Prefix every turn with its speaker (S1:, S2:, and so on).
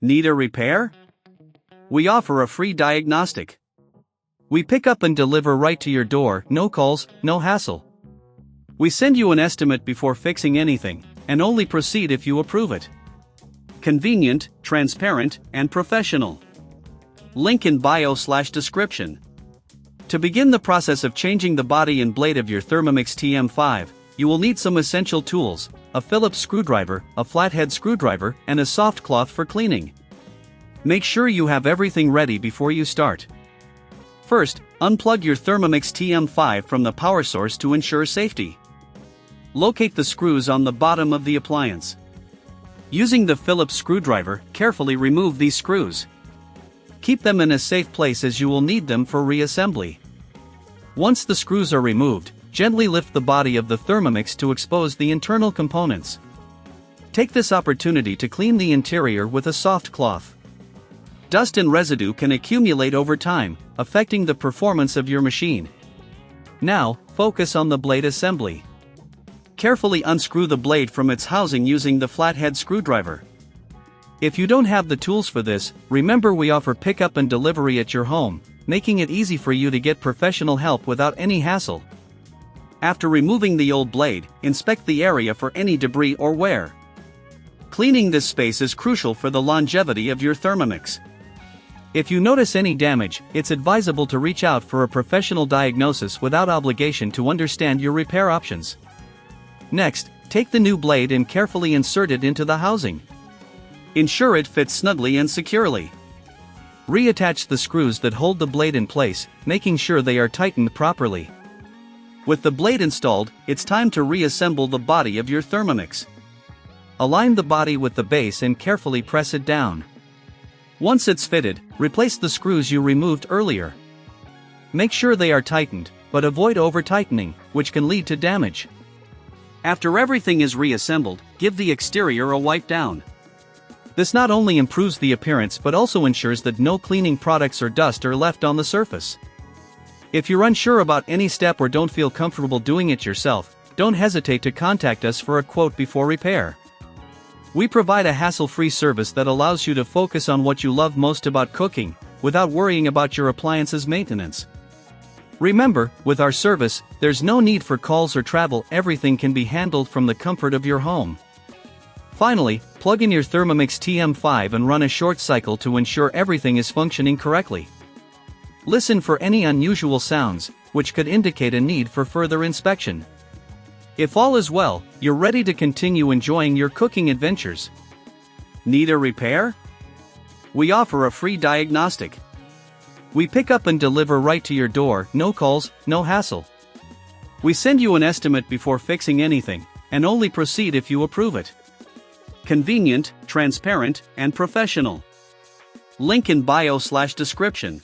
S1: Need a repair? We offer a free diagnostic. We pick up and deliver right to your door, no calls, no hassle. We send you an estimate before fixing anything, and only proceed if you approve it. Convenient, transparent, and professional. Link in bio/description. To begin the process of changing the body and blade of your Thermomix TM5, you will need some essential tools: a Phillips screwdriver, a flathead screwdriver, and a soft cloth for cleaning. Make sure you have everything ready before you start. First, unplug your Thermomix TM5 from the power source to ensure safety. Locate the screws on the bottom of the appliance. Using the Phillips screwdriver, carefully remove these screws. Keep them in a safe place as you will need them for reassembly. Once the screws are removed, gently lift the body of the Thermomix to expose the internal components. Take this opportunity to clean the interior with a soft cloth. Dust and residue can accumulate over time, affecting the performance of your machine. Now, focus on the blade assembly. Carefully unscrew the blade from its housing using the flathead screwdriver. If you don't have the tools for this, remember we offer pickup and delivery at your home, making it easy for you to get professional help without any hassle. After removing the old blade, inspect the area for any debris or wear. Cleaning this space is crucial for the longevity of your Thermomix. If you notice any damage, it's advisable to reach out for a professional diagnosis without obligation to understand your repair options. Next, take the new blade and carefully insert it into the housing. Ensure it fits snugly and securely. Reattach the screws that hold the blade in place, making sure they are tightened properly. With the blade installed, it's time to reassemble the body of your Thermomix. Align the body with the base and carefully press it down. Once it's fitted, replace the screws you removed earlier. Make sure they are tightened, but avoid over-tightening, which can lead to damage. After everything is reassembled, give the exterior a wipe down. This not only improves the appearance but also ensures that no cleaning products or dust are left on the surface. If you're unsure about any step or don't feel comfortable doing it yourself, don't hesitate to contact us for a quote before repair. We provide a hassle-free service that allows you to focus on what you love most about cooking, without worrying about your appliance's maintenance. Remember, with our service, there's no need for calls or travel. Everything can be handled from the comfort of your home. Finally, plug in your Thermomix TM5 and run a short cycle to ensure everything is functioning correctly. Listen for any unusual sounds, which could indicate a need for further inspection. If all is well, you're ready to continue enjoying your cooking adventures. Need a repair? We offer a free diagnostic. We pick up and deliver right to your door, no calls, no hassle. We send you an estimate before fixing anything, and only proceed if you approve it. Convenient, transparent, and professional. Link in bio/description.